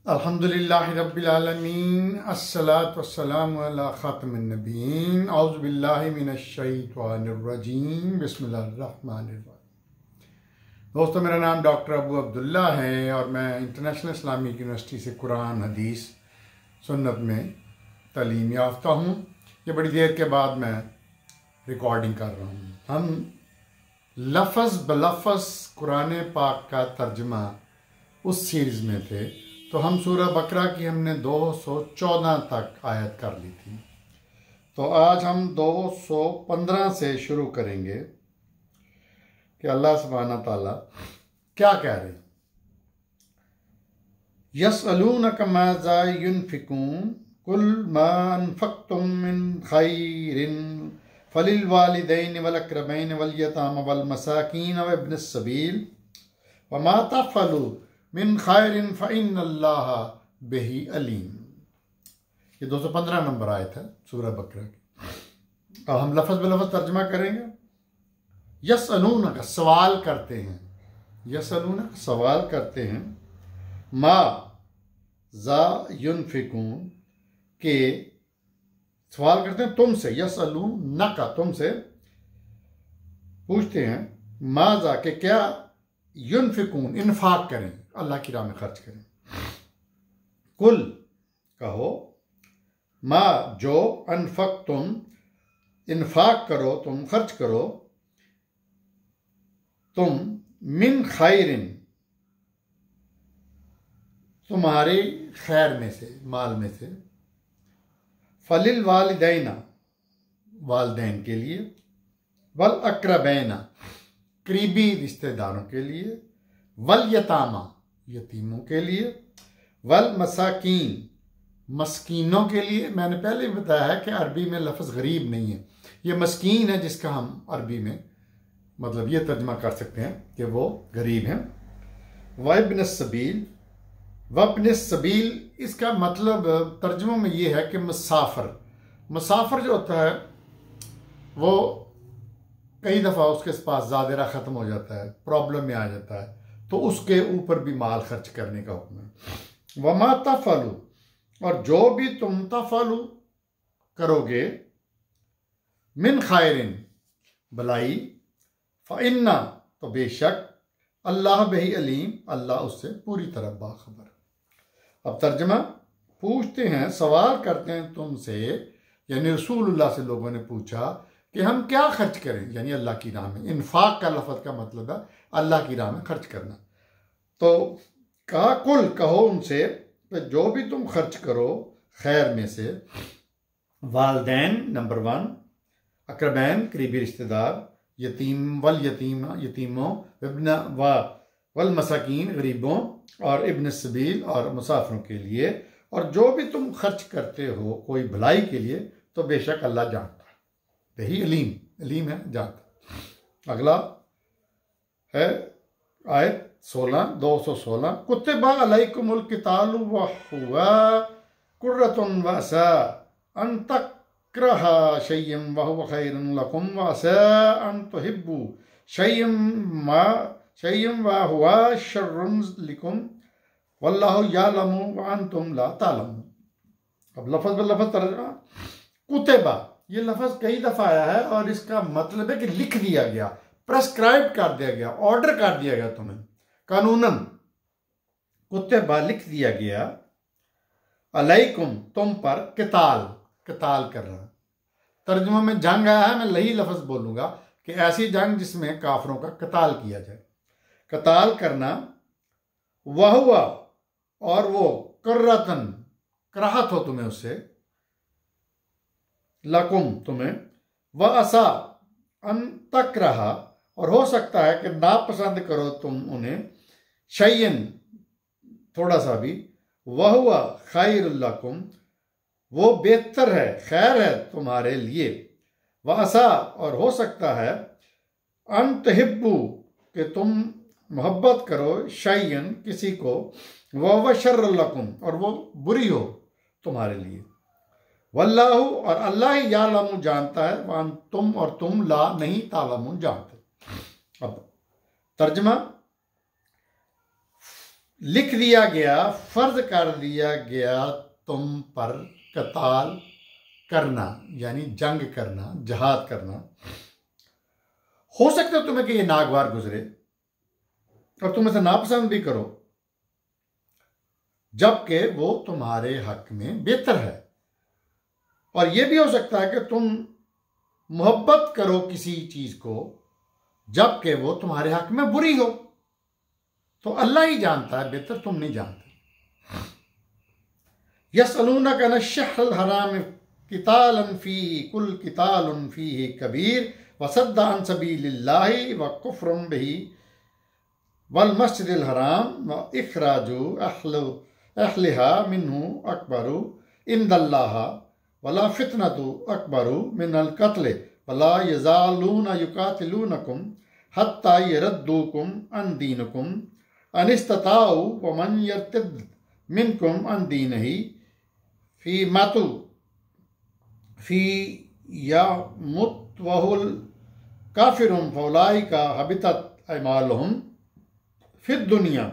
अल्हम्दुलिल्लाहि रब्बिल आलमीन अस्सलातु वस्सलामु अला खातिमिन नबिय्यीन औज़ु बिल्लाहि मिनश शैतानिर रजीम बिस्मिल्लाहिर रहमानिर रहीम। दोस्तों, मेरा नाम डॉक्टर अबू अब्दुल्ला है और मैं इंटरनेशनल इस्लामिक यूनिवर्सिटी से कुरान हदीस सुन्नत में तालीम याफ्ता हूँ। ये बड़ी देर के बाद मैं रिकॉर्डिंग कर रहा हूँ। हम लफ्ज़ बलफ्ज़ कुरान पाक का तर्जमा उस सीरीज़ में थे, तो हम सूरह बकरा की हमने 214 तक आयत कर ली थी। तो आज हम 215 से शुरू करेंगे कि अल्लाह सुब्हानहू ताला क्या कह रहे हैं। यसअलूनक माज़ा युनफिकून कुल मा अनफक़्तुम मिन खैरिन फलिल वालिदैन वल अक़रबैन वल यतामा वल मसाकीन व इब्निस सबील व मा तफ़अलू मिन खैरिन फ़इन्नल्लाह बिही अलीम। ये 215 नंबर आयत है सूरह बकरा की। अब हम लफ्ज़ बलफ्ज़ तर्जमा करेंगे। यसअलूनक सवाल करते हैं, यसअलूनक सवाल करते हैं, मा ज़ा युनफिकून के सवाल करते हैं तुमसे, यसअलूनक तुमसे पूछते हैं, मा ज़ा के क्या युनफिकून इन्फाक करें, अल्लाह की राह में खर्च करें। कुल कहो, मा जो, अनफक तुम इन्फाक करो, तुम खर्च करो, तुम मिन खैरिन तुम्हारे खैर में से, माल में से, फलिल वालिदैना वालदैन के लिए, वल अक़रबैना करीबी रिश्तेदारों के लिए, वल यतामा यतीमों के लिए, वल मसाकीन मस्कीनों के लिए। मैंने पहले भी बताया है कि अरबी में लफ्ज़ गरीब नहीं है, ये मस्कीन है जिसका हम अरबी में मतलब ये तर्जमा कर सकते हैं कि वो गरीब हैं। व इब्निस सबील, व इब्निस सबील इसका मतलब तर्जुमे में ये है कि मुसाफिर, मुसाफिर जो होता है वो कई दफ़ा उसके पास ज़ादिरा ख़त्म हो जाता है, प्रॉब्लम में आ जाता है, तो उसके ऊपर भी माल खर्च करने का हुक्म है। वमा तफ़अलू, और जो भी तुम तफ़अलू करोगे, मिन खैरिन भलाई, फ़इन्ना तो बेशक, अल्लाह बिही अलीम अल्लाह उससे पूरी तरह बाखबर। अब तर्जमा पूछते हैं, सवाल करते हैं तुमसे, यानी रसूलुल्लाह से लोगों ने पूछा कि हम क्या खर्च करें, यानी अल्लाह की राह में। इन्फाक का लफ्ज़ का मतलब है अल्लाह की राह में खर्च करना। तो कहा, कुल कहो उनसे, जो भी तुम खर्च करो खैर में से, वालदैन नंबर 1, अक़रबैन करीबी रिश्तेदार, यतीम वल यतीमा यतीमों, इब्न वल मसाकीन गरीबों, और इब्न सबील और मुसाफिरों के लिए, और जो भी तुम खर्च करते हो कोई भलाई के लिए, तो बेशक अल्लाह जानता है, यही अलीम, अलीम है, जानता। अगला है आयत 216, कुतिबा अलैकुमुल कितालु व हुवा कुर्रतुन व असा अन तक्रहा शय्यन व हुवा खैरुन लकुम व असा अन तुहिब्बू शय्यन व हुवा शर्रुन लिकुम वल्लाहु यालमु व अंतुम ला तालमून। अब लफ्ज़ ब लफ्ज़ तर्जुमा। कुतिबा ये लफ्ज़ कई दफ़ा आया है और इसका मतलब है कि लिख दिया गया, प्रेस्क्राइब कर दिया गया, ऑर्डर कर दिया गया तुम्हें कानूनन। कुतिबा लिख दिया गया, अलैकुम तुम पर, किताल किताल कर रहा। तर्जुमा में जंग आया है, मैं यही लफ्ज़ बोलूँगा कि ऐसी जंग जिसमें काफरों का कताल किया जाए, कताल करना। वह हुआ और वो, कर्रतन कराहत हो तुम्हें उससे, लकुम तुम्हें, व असा अन तक रहा, और हो सकता है कि नापसंद करो तुम उन्हें, शय्यन थोड़ा सा भी, वह हुआ खैरुल लकुम वो बेहतर है, खैर है तुम्हारे लिए, व असा और हो सकता है, अन तुहिब्बू कि तुम मोहब्बत करो, शय्यन किसी को, वह शर्र लकुम और वो बुरी हो तुम्हारे लिए, वल्लाहु और अल्लाह ही यालमु जानता है, वान तुम और तुम ला नहीं तालमून जानते। अब तर्जमा, लिख दिया गया, फर्ज कर दिया गया तुम पर कताल करना, यानी जंग करना, जहाद करना। हो सकता है तुम्हें कि ये नागवार गुजरे और तुम इसे नापसंद भी करो, जबकि वो तुम्हारे हक में बेहतर है। और यह भी हो सकता है कि तुम मोहब्बत करो किसी चीज को, जबकि वो तुम्हारे हक में बुरी हो। तो अल्लाह ही जानता है, बेहतर तुम नहीं जानते। यसअलूनका अन शहरिल हराम कितालन फीही कुल कितालुन फीही कबीर वसद्द अन सबीलिल्लाहि व कुफ्रुन बिही वल मस्जिदिल हराम व इखराजु अहलिहा मिन्हु अकबरु इंदल्लाह वला फितनतु अकबरु मिनल कत्ल वला यज़ालूना युकातिलूनकुम हत्ता यरद्दूकुम अन दीनकुम अनिस्तताउ व मन यर्तद मिनकुम अन दीनही फी मातु फी यामुत वहुल काफिरुम फौलाइका हबितत अमालुहुम फिद दुनिया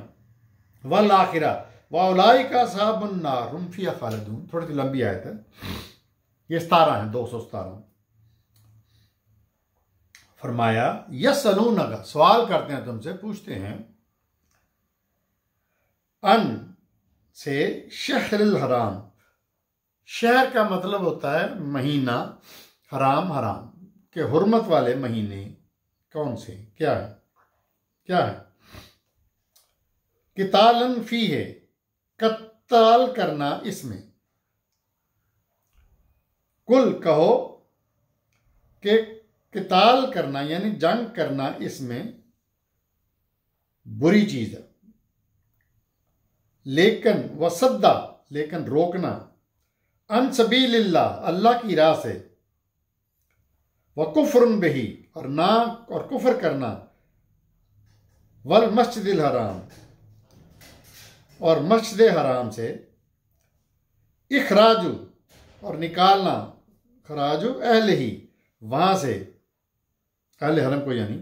वल आखिरा वौलाइका साबुन नार हुम फिहा खालिदून। थोड़ी सी लंबी आयत है, ये 17 है, 217। फरमाया यसअलूनका, सवाल करते हैं तुमसे, पूछते हैं, अन से शहरिल हराम, शहर का मतलब होता है महीना, हराम हराम के हुर्मत वाले महीने कौन से, क्या है, क्या है? कितालन फी है, कत्ताल करना इसमें, कुल कहो कि किताल करना यानी जंग करना इसमें बुरी चीज है। लेकिन वसद्दा, लेकिन रोकना, अन सबीलिल्लाह, अल्लाह की राह से, व कुफ्रुन बिही, और ना और कुफ्र करना, वल मस्जिदिल हराम, और मस्जिद हराम से, इखराजु, और निकालना, खराजु अहले ही, वहां से, अहले हरम को यानी,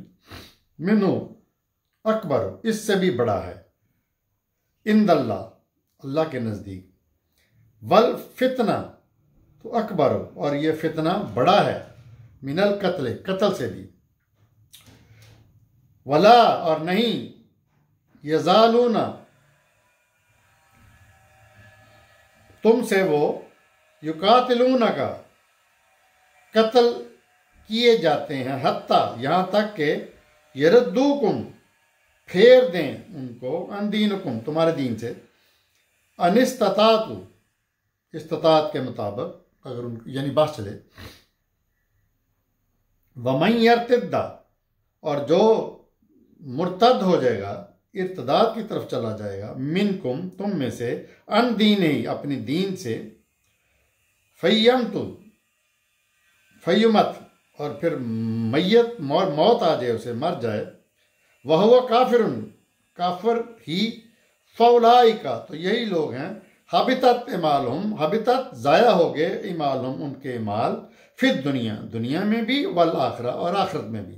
मिन्हु अकबर, इससे भी बड़ा है, इंदल्लाह, अल्लाह के नजदीक, वल फितना, तो अकबर, और यह फितना बड़ा है, मिनल कत्ल, कत्ल से भी, वला, और नहीं, यजालूना, तुमसे वो, युकातिलूना का, कत्ल किए जाते हैं, हत्ता, यहां तक के, यरद्दूकुम, फेर दें उनको, अन दीनुकुम, तुम्हारे दीन से, अनिस्ततातु, इस्तात के मुताबिक, अगर उन यानी बात चले, वमन यर्तिद्दा, और जो मुर्तद हो जाएगा, इर्तदाद की तरफ चला जाएगा, मिनकुम, तुम में से, अन दीन ही, अपनी दीन से, फय्यमतु, फय्युमत, और फिर मैयत, मौत आ जाए, उसे मर जाए, वह हुआ काफिरुन, काफिर ही, फौलाइका, तो यही लोग हैं, हबितत इमालहुम, हबितत, जाया हो गए, इमालहुम, उनके इमाल, फिर दुनिया, दुनिया में भी, वल आखिरा, और आखिरत में भी,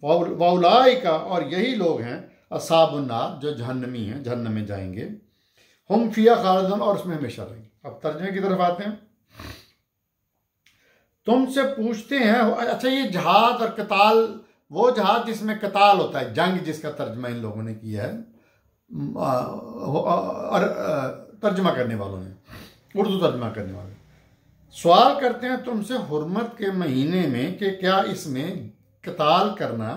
वौलाइका, और यही लोग हैं, अस्हाबुन नार, जो जहन्नमी हैं, जहन्नम में जाएंगे, हम फिया खालिदून, और उसमें हमेशा रहेंगे। अब तर्जमे की तरफ आते हैं। तुमसे पूछते हैं, अच्छा ये जहाद और कताल, वो जहाद जिसमें कताल होता है, जंग, जिसका तर्जमा इन लोगों ने किया है, और तर्जमा करने वालों ने, उर्दू तर्जमा करने वाले सवाल करते हैं तुमसे, हुर्मत के महीने में, कि क्या इसमें कताल करना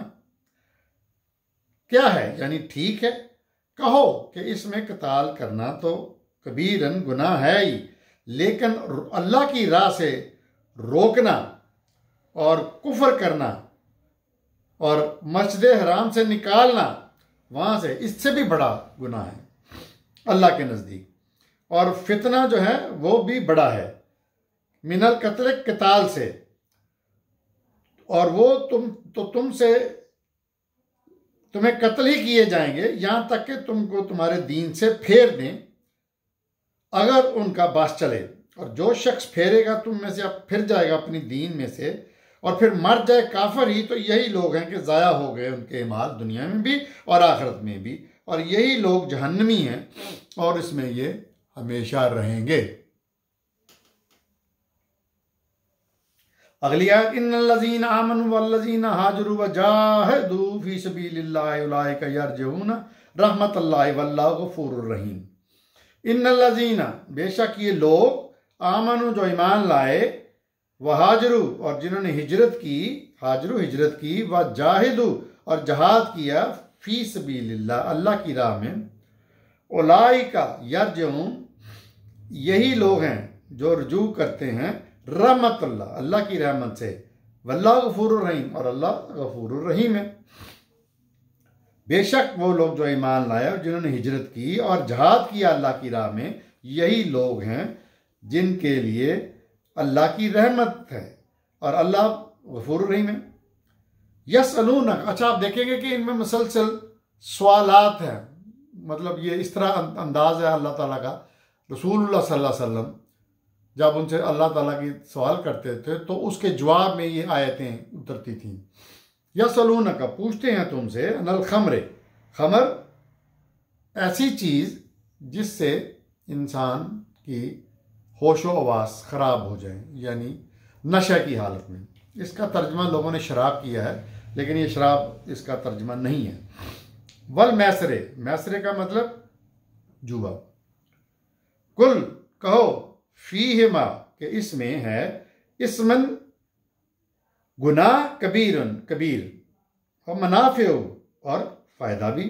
क्या है, यानी ठीक है? कहो कि इसमें कताल करना तो कबीरन, गुनाह है ही, लेकिन अल्लाह की राह से रोकना और कुफ्र करना और मस्जिद हराम से निकालना वहां से, इससे भी बड़ा गुनाह है अल्लाह के नजदीक। और फितना जो है वो भी बड़ा है, मिनल कत्ल, कताल से, और वो तुमसे, तुम्हें कत्ल ही किए जाएंगे, यहां तक कि तुमको तुम्हारे दीन से फेर दें, अगर उनका बास चले। और जो शख्स फेरेगा तुम में से, अब फिर जाएगा अपनी दीन में से, और फिर मर जाए काफिर ही, तो यही लोग हैं कि ज़ाया हो गए उनके माल, दुनिया में भी और आखिरत में भी, और यही लोग जहन्नमी हैं और इसमें ये हमेशा रहेंगे। अगली आयत, इन्नल्लज़ीना आमनु वल्लज़ीना हाजरू वजाहदू फी सबीलिल्लाहि उलाइका यरजून रहमतल्लाहि वल्लाहु गफूरुर रहीम। इन्नल्लज़ीना, बेशक ये लोग, आमनु जो ईमान लाए, वहाजरू और जिन्होंने हिजरत की, हाजरू हिजरत की, वजाहिदू और जहाद किया, फी सबीलिल्लाह अल्लाह की राह में, उलाइका यरजून यही लोग हैं जो रुजू करते हैं रहमतुल्लाह अल्लाह की रहमत से, वल्लाहु गफूरुर रहीम और अल्लाह गफूरुर रहीम है। बेशक वो लोग जो ईमान लाए और जिन्होंने हिजरत की और जहाद किया अल्लाह की राह में, यही लोग हैं जिनके लिए अल्लाह की रहमत है और अल्लाह गफूरुर रहीम है। यसअलूनक, अच्छा आप देखेंगे कि इनमें मुसलसल सवालात हैं, मतलब ये इस तरह अंदाज है अल्लाह ताला का। रसूलुल्लाह सल्लल्लाहु अलैहि वसल्लम जब उनसे अल्लाह ताला की सवाल करते थे तो उसके जवाब में ये आयतें उतरती थीं। यसअलूनक, पूछते हैं तुमसे, अनिल खमरे, खमर ऐसी चीज़ जिससे इंसान की होशो हवास ख़राब हो जाए, यानी नशे की हालत में। इसका तर्जमा लोगों ने शराब किया है, लेकिन ये शराब इसका तर्जमा नहीं है। वल मैसरे, मैसरे का मतलब जुआ। कुल, कहो, फीहिमा, के इसमें है, इसमन गुनाह, कबीरन कबीर, और मनाफिउ और फ़ायदा भी,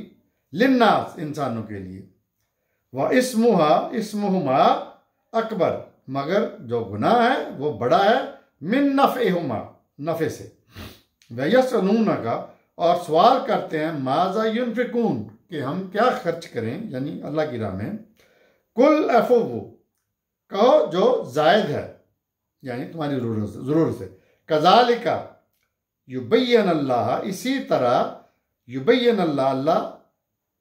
लिन्नास इंसानों के लिए, व इसमुहुमा अकबर, मगर जो गुनाह है वो बड़ा है, मिन नफ़ेहुमा, नफ़े से। व यसअलूनका, और सवाल करते हैं, माज़ा युनफ़िकून, कि हम क्या खर्च करें, यानी अल्लाह की राह में। कुल अफ़ुवु, कहो जो जायद है, यानी तुम्हारी ज़रूरत से। कज़ालिका युबय्यन अल्लाह, इसी तरह युबय्यन अल्लाह, अल्लाह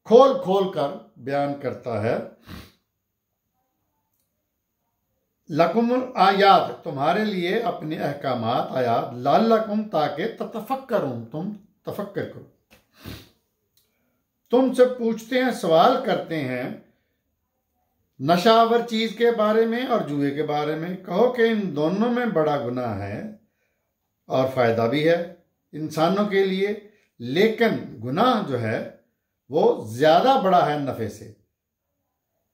खोल खोल कर बयान करता है, लकुम आयात, तुम्हारे लिए अपने अहकामात, आयात, लअल्लकुम, ताकि ततफक्करून, तुम तफक्कर करो। तुमसे पूछते हैं, सवाल करते हैं, नशावर चीज़ के बारे में और जुए के बारे में। कहो कि इन दोनों में बड़ा गुनाह है और फ़ायदा भी है इंसानों के लिए, लेकिन गुनाह जो है वो ज़्यादा बड़ा है नफ़े से।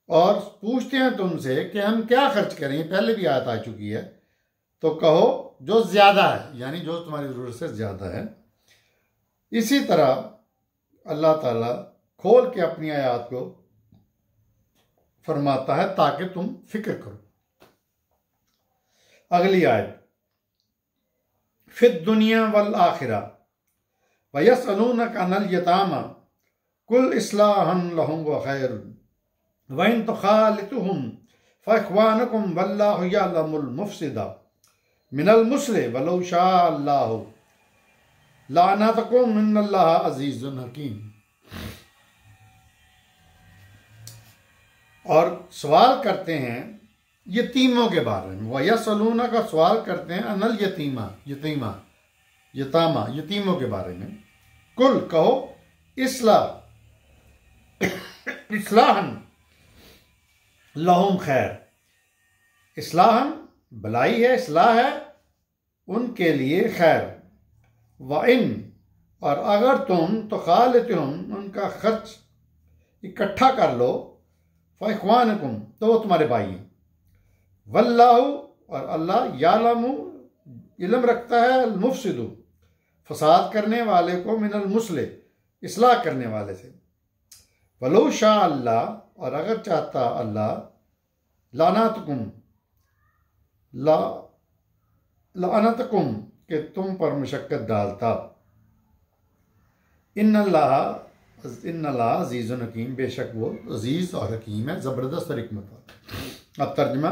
और पूछते हैं तुमसे कि हम क्या खर्च करें, पहले भी आयत आ चुकी है, तो कहो जो ज़्यादा है, यानी जो तुम्हारी ज़रूरत से ज़्यादा है। इसी तरह अल्लाह ताला खोल के अपनी आयत को फरमाता है ताकि तुम फिक्र करो। अगली आयत, फिद दुनिया वल आखिरा व यसअलूनक अनिल यतामा कुल इस्लाहन लहुम व खैरुन व इन तुखालितुहुम फइख्वानुकुम वल्लाहु यअलमुल मुफसिदा मिनल मुस्लिह वलौ शाअ अल्लाहु लअनतकुम इन्नल्लाह अज़ीज़ुन हकीम। और सवाल करते हैं यतीमों के बारे में, वह यसअलूना का सवाल करते हैं, अनल यतामा यतीमों के बारे में। कुल, कहो, इस्लाहन लहुम खैर, इस्लाहन भलाई है, इस्लाह है उनके लिए खैर। व इन, और अगर तुम तो खालितुम, उनका खर्च इकट्ठा कर लो, फ़इख्वानुकुम, तो वो तुम्हारे भाई हैं। वल्लाहु, और अल्लाह, यालमु, इल्म रखता है, अल मुफसिदु, फसाद करने वाले को, मिनल मुस्लिह, इस्लाह करने वाले से। वलौ शाअ अल्लाह, और अगर चाहता अल्लाह, लअनतकुम, कि तुम पर मुशक्कत डालता। इन्नल्लाह अज़ीज़ुन हकीम, बेशक वो अजीज़ और हकीम है, ज़बरदस्त और हिकमत वाला। अब तर्जमा,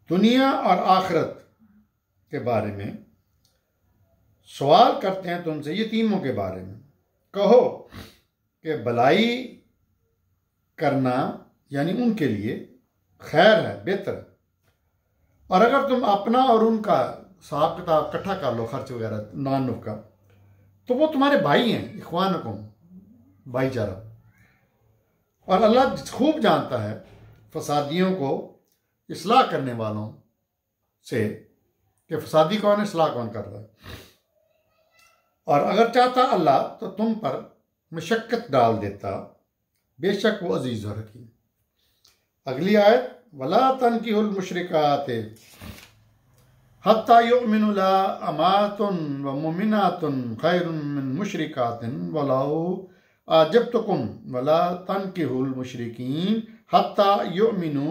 दुनिया और आखिरत के बारे में सवाल करते हैं तुमसे यतीमों के बारे में। कहो कि भलाई करना यानी उनके लिए खैर है, बेहतर है। और अगर तुम अपना और उनका हिसाब किताब इकट्ठा कर लो, खर्च वगैरह नानुफ का, तो वो तुम्हारे भाई हैं, इख्वानकुम, भाईचारा। और अल्लाह खूब जानता है फसादियों को इस्लाह करने वालों से कि फसादी कौन है, इस्लाह कौन कर रहा है। और अगर चाहता अल्लाह तो तुम पर मशक्क़त डाल देता, बेशक वो अजीज़ और हकीम। अगली आयत, वला तनकिहुल मुशरिकात हत्ता युमिनु ला अमातुन व मुमिनातुन खैरुम मिन मुशरिकातिन वलाउ आजबतुकुम वला तनकिहुल मुशरिकीन हत्ता युमिनु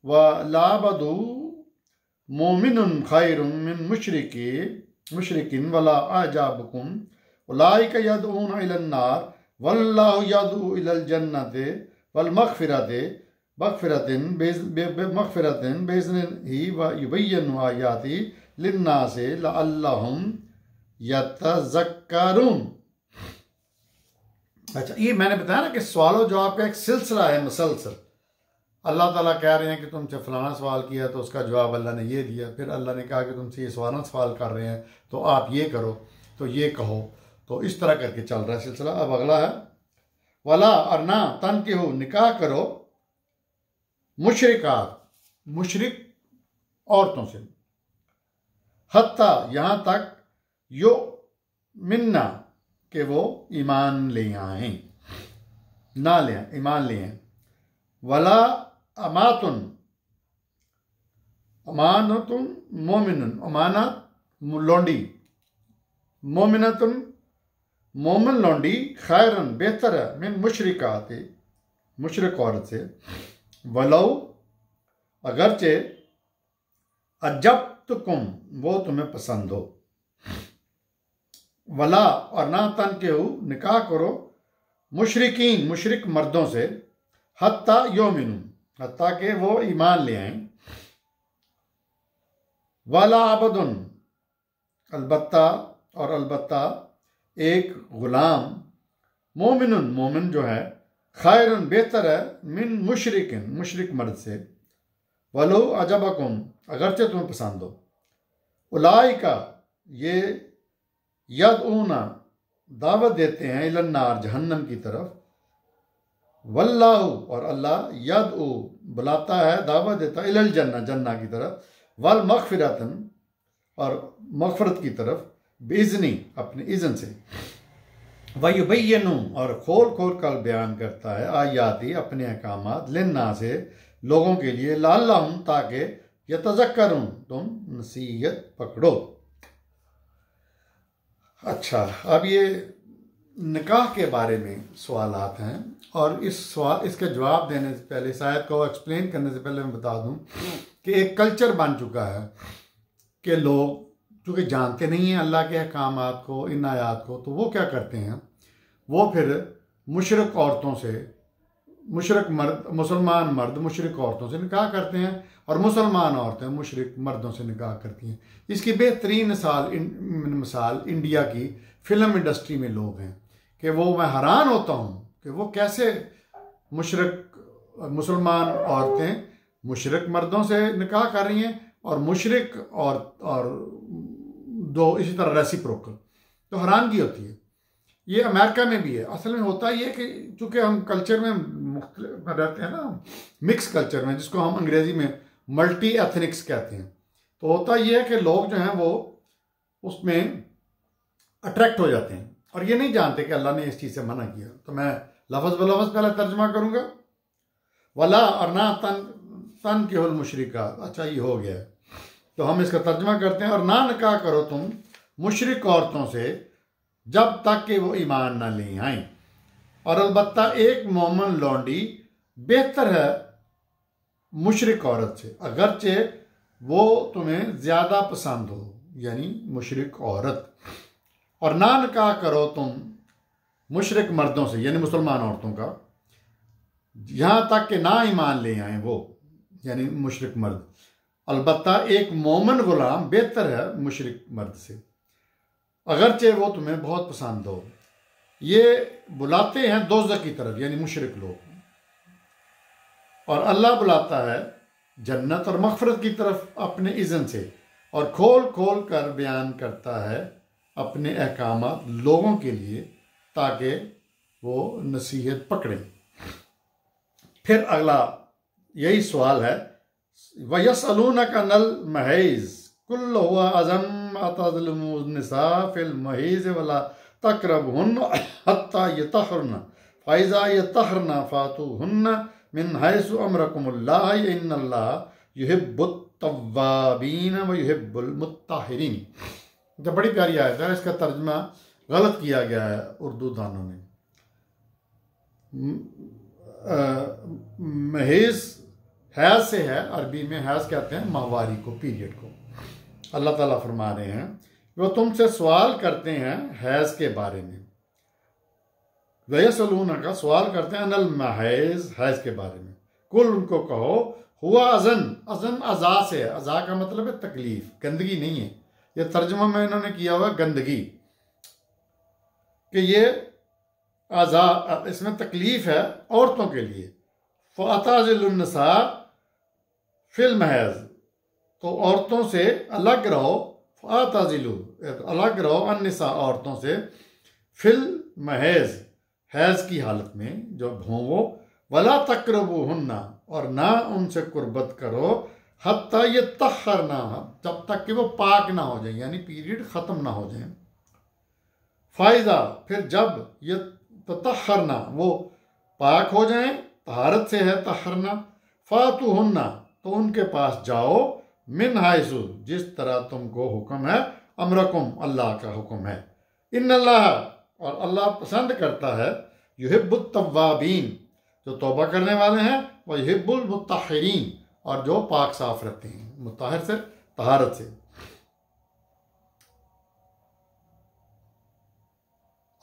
व लाबदु मोमिनुन खैरुम मिन मुशरिकिन वला आजाबकुम उलाइका यदऊन इलन नार वल्लाहु यदऊ इलल जन्नति वल मग़फ़िरतिन बिइज़्निही व युबय्यिनु आयाति लिन्नासि लअल्लहुम यतज़क्करून। अच्छा, ये मैंने बताया ना कि सवालों जवाब का एक सिलसिला है मुसलसल। अल्लाह ताला कह रहे हैं कि तुमसे फलाना सवाल किया तो उसका जवाब अल्लाह ने ये दिया, फिर अल्लाह ने कहा कि तुमसे ये सवाल कर रहे हैं तो आप ये करो, तो ये कहो, तो इस तरह करके चल रहा है सिलसिला। अब अगला है, वला और ना तनकिहु, निकाह करो, मुशरिकात, मुशरिक औरतों से, हत्ता, यहाँ तक, यो मिन्ना, कि वो ईमान ले आए, ना ले आए, ईमान ले आए। वला अमातुन, अमानतुन मोमिनुन, अमानत लौंडी, मोमिनतुन मोमिन लौंडी, खैरन बेहतर है, मिन मुशरिकात, मुशरिक औरत से, वलौ अगरचे, अजबतुकुम, वो तुम्हें पसंद हो। वला और ना तनकिहु, निकाह करो, मुशरिकीन, मुशरिक मर्दों से, हत्ता योमिनु, हत्ता के वो ईमान ले आए। वाला अबदुन, अलबत्ता, और अलबत्ता एक गुलाम, मोमिनुन, मोमिन जो है, खैरुन, बेहतर है, मिन मुशरिकिन, मुशरिक मर्द से, वलो अजबकुम, अगरचे तुम्हें पसंद हो। उलाइका, ये यदऊना, दावत देते हैं, इलन्नार, जहन्नम की तरफ, वल्लाहु, और अल्लाह, यदऊ, बुलाता है, दावत देता, इलल जन्ना, जन्ना की तरफ, वल मग़फ़िरतन, और मग़फ़रत की तरफ, बिइज़्नी, अपने इज़्न से, वयुबय्यिनु, और खोल खोल कर बयान करता है, आयाती, अपने अहकामात, लिन्नास से, लोगों के लिए, लअल्लहुम, ताकि यतज़क्करून, तुम नसीहत पकड़ो। अच्छा, अब ये निकाह के बारे में सवालात हैं, और इसके जवाब देने से पहले, इस आयत को एक्सप्लेन करने से पहले मैं बता दूं कि एक कल्चर बन चुका है कि लोग चूँकि जानते नहीं हैं अल्लाह के अहकामात को, इन आयात को, तो वो क्या करते हैं, वो फिर मुशरिक औरतों से, मुशरिक मर्द, मुसलमान मर्द मुशरिक औरतों से निकाह करते हैं, और मुसलमान औरतें मुशरिक मर्दों से निकाह करती हैं। इसकी बेहतरीन मिसाल इंडिया की फ़िल्म इंडस्ट्री में लोग हैं कि वो, मैं हैरान होता हूँ कि वो कैसे मुशरिक मुसलमान औरतें मुशरिक मर्दों से निकाह कर रही हैं, और मुशरिक और दो इसी तरह रेसिप्रोकल, तो हैरानगी होती है। ये अमेरिका में भी है। असल में होता ये कि चूँकि हम कल्चर में मुख्तलिफ रहते हैं ना, मिक्स कल्चर में, जिसको हम अंग्रेज़ी में मल्टी एथनिक्स कहते हैं, तो होता ये है कि लोग जो हैं वो उसमें अट्रैक्ट हो जाते हैं, और ये नहीं जानते कि अल्लाह ने इस चीज़ से मना किया। तो मैं लफ्ज़ ब लफ्ज़ पहले तर्जमा करूँगा, वला और ना तनकिहुल मुशरिकात। अच्छा, ये हो गया है, तो हम इसका तर्जमा करते हैं, और ना निकाह करो तुम मुशरिक औरतों से जब तक कि वो ईमान ना ले आएं, और अलबत्ता एक मोमिन लौंडी बेहतर है मुशरिक औरत से, अगरचे वो तुम्हें ज़्यादा पसंद हो, यानी मुशरिक औरत। और ना निकाह करो तुम मुशरिक मर्दों से, यानी मुसलमान औरतों का, यहाँ तक कि ना ईमान ले आए वो, यानी मुशरिक मर्द, अलबत्ता एक मोमिन गुलाम बेहतर है मुशरिक मर्द से, अगरचे वो तुम्हें बहुत पसंद हो। ये बुलाते हैं दोज़ख की तरफ, यानी मुशरिक लोग, और अल्लाह बुलाता है जन्नत और मग़फ़िरत की तरफ अपने इज़्न से, और खोल खोल कर बयान करता है अपने अहकामात लोगों के लिए, ताकि वो नसीहत पकड़ें। फिर अगला यही सवाल है, वयसअलूनका अनिल महईज़ कुल हुवा अज़म अतज़लिमून निसा फिल महईज़ वला तक़रबुहुन्न हत्ता यतहरन फ़इज़ा यतहरन फ़ातूहुन्न मिन हैसु अमरकुमुल्लाह इन्नल्लाह युहिब्बुत तव्वाबीन व युहिब्बुल मुत्ताहिरीन। तो बड़ी प्यारी आयत है, इसका तर्जुमा गलत किया गया है उर्दू दानों ने। महेज़ हैज़ से है, अरबी में हैज़ कहते हैं माहवारी को, पीरियड को। अल्लाह ताला फरमा रहे हैं वो तुमसे सवाल करते हैं हैज़ के बारे में, वयसलून का सवाल करते हैं अनिल महैज़, हैज़ के बारे में। कुल उनको कहो हुआ अज़न, अज़न अज़ा से है, अज़ा का मतलब है तकलीफ, गंदगी नहीं है। ये तर्जुमा में इन्होंने किया हुआ गंदगी, कि ये अज़ा, इसमें तकलीफ है औरतों के लिए। फ़अताज़िलुन्निसा फिल महज़, तो औरतों से अलग रहो, फ़अताज़िलु अलग रहो, अन्निसा औरतों से, फिल महज़ हैज़ की हालत में जब हों वो, वला तक़रबुहुन्ना और ना उनसे कुर्बत करो, हत्ता ये तहरना, जब तक कि वो पाक ना हो जाए, यानी पीरियड ख़त्म ना हो जाए। फ़ायदा फिर जब ये तहरना वो पाक हो जाएं, तहारत से है तहरना, फ़ातूहुन्ना तो उनके पास जाओ, मिन हाइसु जिस तरह तुमको हुक्म है, अमरकुम अल्लाह का हुक्म है, इन्नल्लाह और अल्लाह पसंद करता है, युहिब्बुत तव्वाबीन जो तौबा करने वाले हैं, व युहिब्बुल मुत्ताहिरीन और जो पाक साफ रहते हैं, मुत्ताहिर से तहारत से।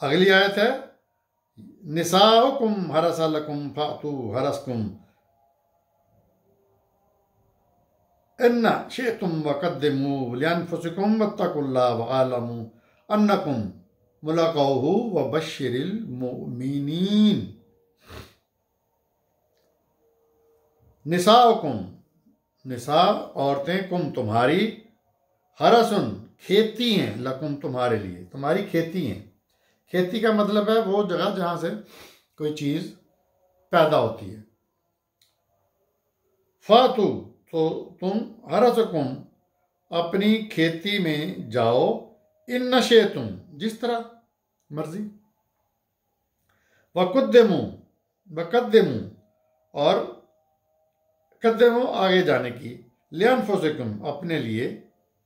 अगली आयत है, निसाउकुम हरसलकुम फातू हरसकुम इन्ना शिअतुम वक़द्दिमू लिअन्फुसिकुम वत्तकुल्लाह वअलमू अन्नकुम मुलाक़ाहु वबश्शिरिल मुमिनीन। निसाउकुम, निसा औरतें, कुम तुम्हारी, हरसुन खेती हैं, लकुम तुम्हारे लिए, तुम्हारी खेती हैं। खेती का मतलब है वो जगह जहाँ से कोई चीज़ पैदा होती है। फातू तो तुम, हरसकुम अपनी खेती में जाओ, इन नशे तुम जिस तरह मर्जी, वक़ुद्दिमू वक़द्दिमू और कद्दिमू आगे जाने की, लिअन्फुसिकुम अपने लिए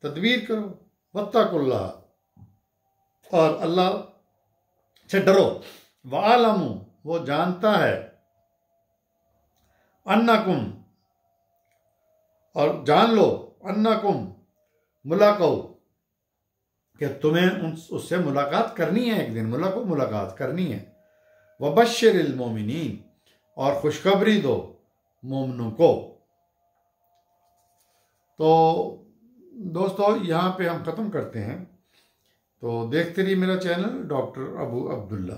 तदबीर करो, वत्तकुल्लाह और अल्लाह से डरो, वअलमू वो जानता है, अन्नकुम और जान लो, अन्नकुम मुलाक़ाहु कि तुम्हें उससे मुलाकात करनी है, एक दिन मुलाकात करनी है, वबश्शिरिल मोमिनीन और खुशखबरी दो मोमिनों को। तो दोस्तों यहाँ पे हम ख़त्म करते हैं। तो देखते रहिए मेरा चैनल डॉक्टर अबू अब्दुल्ला।